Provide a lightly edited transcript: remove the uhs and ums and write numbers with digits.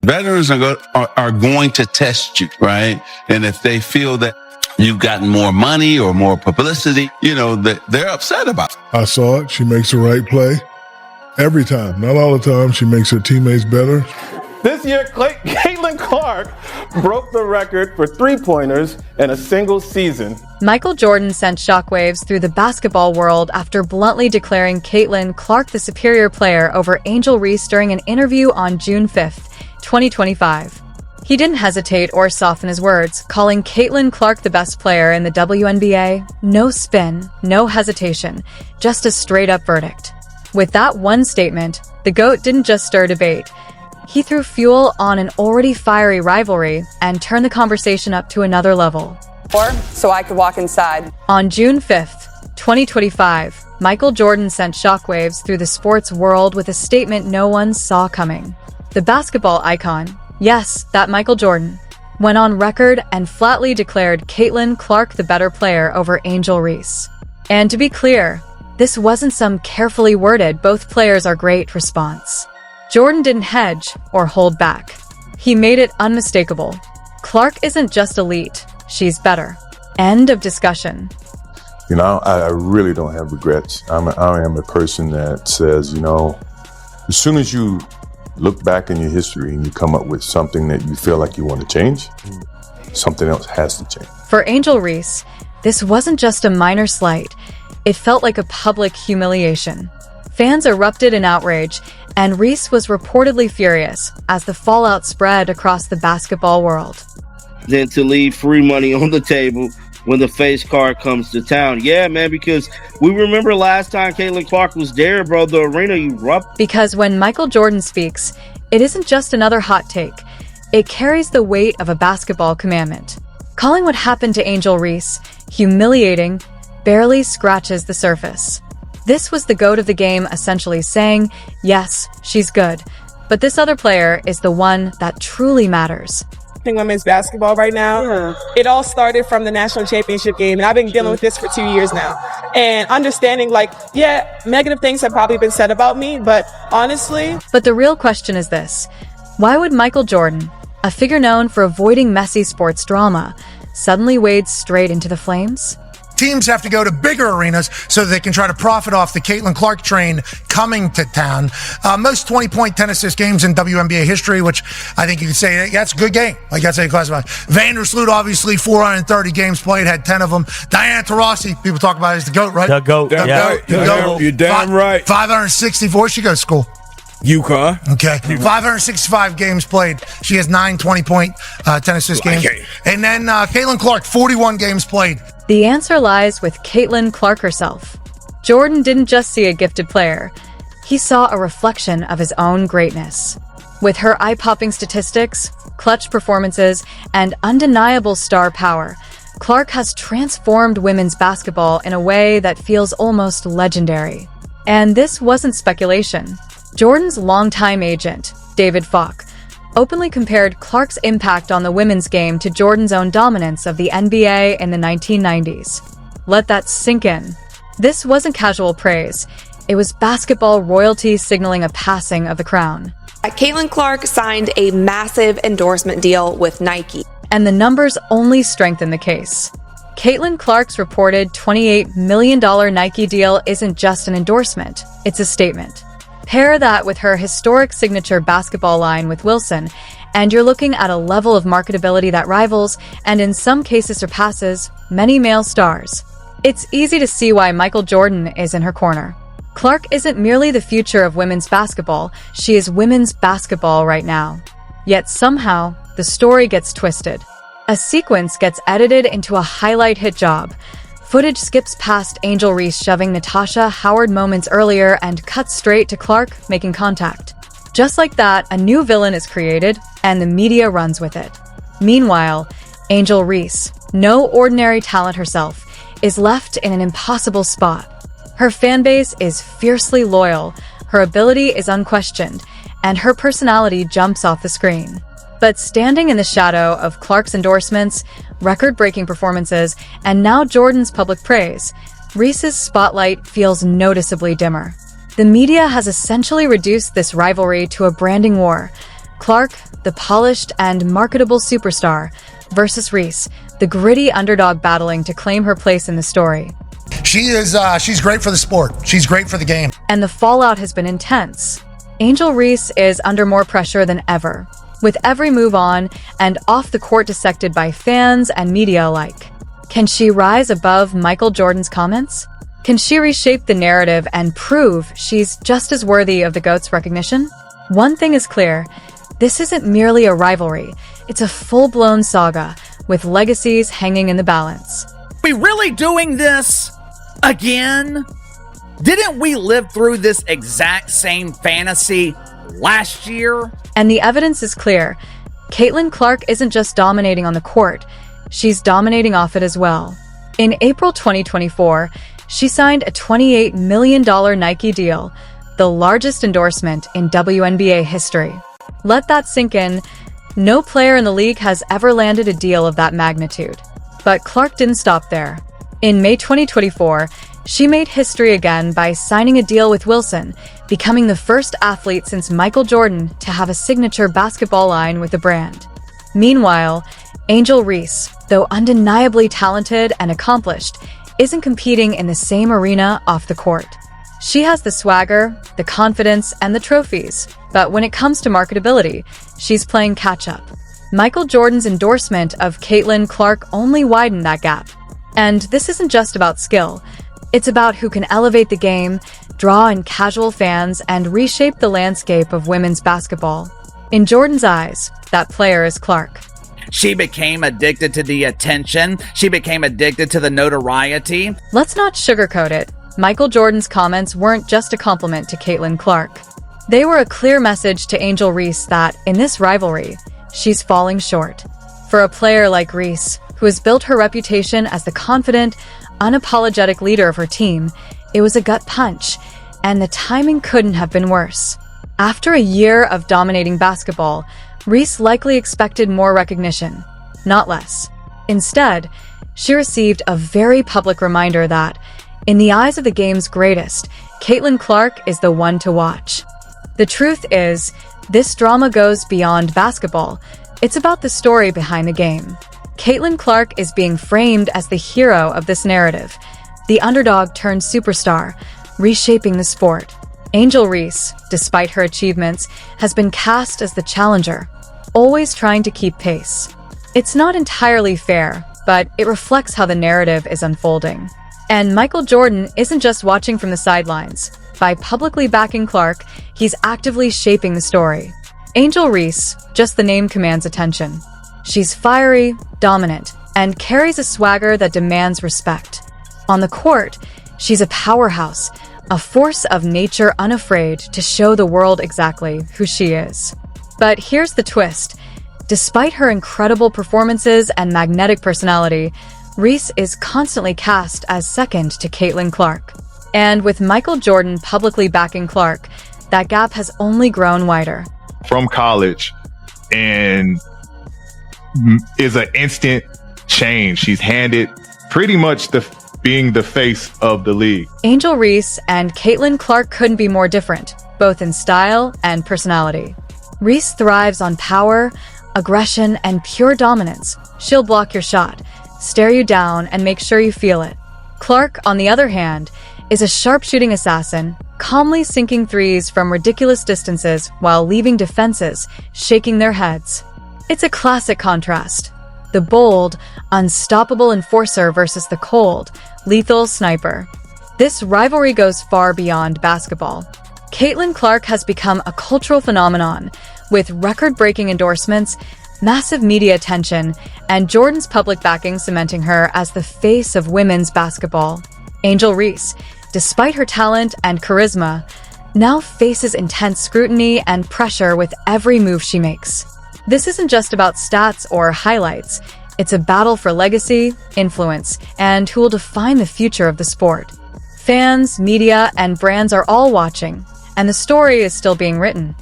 Veterans are going to test you, right? And if they feel that you've gotten more money or more publicity, they're upset about it. I saw it. She makes the right play every time. Not all the time. She makes her teammates better. This year, Caitlin Clark broke the record for three-pointers in a single season. Michael Jordan sent shockwaves through the basketball world after bluntly declaring Caitlin Clark the superior player over Angel Reese during an interview on June 5th, 2025. He didn't hesitate or soften his words, calling Caitlin Clark the best player in the WNBA. No spin, no hesitation, just a straight-up verdict. With that one statement, the GOAT didn't just stir debate. He threw fuel on an already fiery rivalry and turned the conversation up to another level. So I could walk inside. On June 5th, 2025, Michael Jordan sent shockwaves through the sports world with a statement no one saw coming. The basketball icon, yes, that Michael Jordan, went on record and flatly declared Caitlin Clark the better player over Angel Reese. And to be clear, this wasn't some carefully worded "both players are great" response. Jordan didn't hedge or hold back. He made it unmistakable. Clark isn't just elite, she's better. End of discussion. I really don't have regrets. I am a person that says, as soon as you look back in your history and you come up with something that you feel like you want to change, something else has to change. For Angel Reese, this wasn't just a minor slight. It felt like a public humiliation. Fans erupted in outrage, and Reese was reportedly furious as the fallout spread across the basketball world. Then to leave free money on the table when the face card comes to town. Yeah, man, because we remember last time Caitlin Clark was there, bro, the arena erupted. Because when Michael Jordan speaks, it isn't just another hot take. It carries the weight of a basketball commandment. Calling what happened to Angel Reese humiliating barely scratches the surface. This was the GOAT of the game essentially saying, yes, she's good, but this other player is the one that truly matters. Women's basketball right now. Yeah. It all started from the national championship game, and I've been dealing with this for 2 years now. And understanding, negative things have probably been said about me, but honestly... But the real question is this. Why would Michael Jordan, a figure known for avoiding messy sports drama, suddenly wade straight into the flames? Teams have to go to bigger arenas so that they can try to profit off the Caitlin Clark train coming to town. Most 20-point 10-assist games in WNBA history, which I think you could say that's a good game. That's how you classify. Vandersloot, obviously, 430 games played, had 10 of them. Diana Taurasi, people talk about it as the GOAT, right? The GOAT. You're damn right. 564. She goes to school. UConn. Okay. 565 games played. She has 9 20-point 10-assist games. And then Caitlin Clark, 41 games played. The answer lies with Caitlin Clark herself. Jordan didn't just see a gifted player. He saw a reflection of his own greatness. With her eye-popping statistics, clutch performances, and undeniable star power, Clark has transformed women's basketball in a way that feels almost legendary. And this wasn't speculation. Jordan's longtime agent, David Falk, openly compared Clark's impact on the women's game to Jordan's own dominance of the NBA in the 1990s. Let that sink in. This wasn't casual praise. It was basketball royalty signaling a passing of the crown. Caitlin Clark signed a massive endorsement deal with Nike. And the numbers only strengthen the case. Caitlin Clark's reported $28 million Nike deal isn't just an endorsement, it's a statement. Pair that with her historic signature basketball line with Wilson, and you're looking at a level of marketability that rivals, and in some cases surpasses, many male stars. It's easy to see why Michael Jordan is in her corner. Clark isn't merely the future of women's basketball, she is women's basketball right now. Yet somehow, the story gets twisted. A sequence gets edited into a highlight hit job. Footage skips past Angel Reese shoving Natasha Howard moments earlier and cuts straight to Clark making contact. Just like that, a new villain is created, and the media runs with it. Meanwhile, Angel Reese, no ordinary talent herself, is left in an impossible spot. Her fanbase is fiercely loyal, her ability is unquestioned, and her personality jumps off the screen. But standing in the shadow of Clark's endorsements, record-breaking performances, and now Jordan's public praise, Reese's spotlight feels noticeably dimmer. The media has essentially reduced this rivalry to a branding war. Clark, the polished and marketable superstar, versus Reese, the gritty underdog battling to claim her place in the story. She's great for the sport. She's great for the game. And the fallout has been intense. Angel Reese is under more pressure than ever, with every move on and off the court dissected by fans and media alike. Can she rise above Michael Jordan's comments? Can she reshape the narrative and prove she's just as worthy of the GOAT's recognition? One thing is clear, this isn't merely a rivalry, it's a full-blown saga, with legacies hanging in the balance. We really doing this again? Didn't we live through this exact same fantasy last year? And the evidence is clear. Caitlin Clark isn't just dominating on the court, she's dominating off it as well. In April 2024, she signed a $28 million Nike deal, the largest endorsement in WNBA history. Let that sink in. No player in the league has ever landed a deal of that magnitude. But Clark didn't stop there. In May 2024, she made history again by signing a deal with Wilson, becoming the first athlete since Michael Jordan to have a signature basketball line with the brand. Meanwhile, Angel Reese, though undeniably talented and accomplished, isn't competing in the same arena off the court. She has the swagger, the confidence, and the trophies, but when it comes to marketability, she's playing catch-up. Michael Jordan's endorsement of Caitlin Clark only widened that gap. And this isn't just about skill. It's about who can elevate the game, draw in casual fans, and reshape the landscape of women's basketball. In Jordan's eyes, that player is Clark. She became addicted to the attention. She became addicted to the notoriety. Let's not sugarcoat it. Michael Jordan's comments weren't just a compliment to Caitlin Clark. They were a clear message to Angel Reese that, in this rivalry, she's falling short. For a player like Reese, who has built her reputation as the confident, unapologetic leader of her team, it was a gut punch, and the timing couldn't have been worse. After a year of dominating basketball, Reese likely expected more recognition, not less. Instead, she received a very public reminder that, in the eyes of the game's greatest, Caitlin Clark is the one to watch. The truth is, this drama goes beyond basketball. It's about the story behind the game. Caitlin Clark is being framed as the hero of this narrative, the underdog turned superstar, reshaping the sport. Angel Reese, despite her achievements, has been cast as the challenger, always trying to keep pace. It's not entirely fair, but it reflects how the narrative is unfolding. And Michael Jordan isn't just watching from the sidelines. By publicly backing Clark, he's actively shaping the story. Angel Reese, just the name commands attention. She's fiery, dominant, and carries a swagger that demands respect. On the court, she's a powerhouse, a force of nature unafraid to show the world exactly who she is. But here's the twist. Despite her incredible performances and magnetic personality, Reese is constantly cast as second to Caitlin Clark. And with Michael Jordan publicly backing Clark, that gap has only grown wider. From college, and is an instant change. She's handed pretty much being the face of the league. Angel Reese and Caitlin Clark couldn't be more different, both in style and personality. Reese thrives on power, aggression, and pure dominance. She'll block your shot, stare you down, and make sure you feel it. Clark, on the other hand, is a sharpshooting assassin, calmly sinking threes from ridiculous distances while leaving defenses shaking their heads. It's a classic contrast. The bold, unstoppable enforcer versus the cold, lethal sniper. This rivalry goes far beyond basketball. Caitlin Clark has become a cultural phenomenon, with record-breaking endorsements, massive media attention, and Jordan's public backing cementing her as the face of women's basketball. Angel Reese, despite her talent and charisma, now faces intense scrutiny and pressure with every move she makes. This isn't just about stats or highlights. It's a battle for legacy, influence, and who will define the future of the sport. Fans, media, and brands are all watching, and the story is still being written.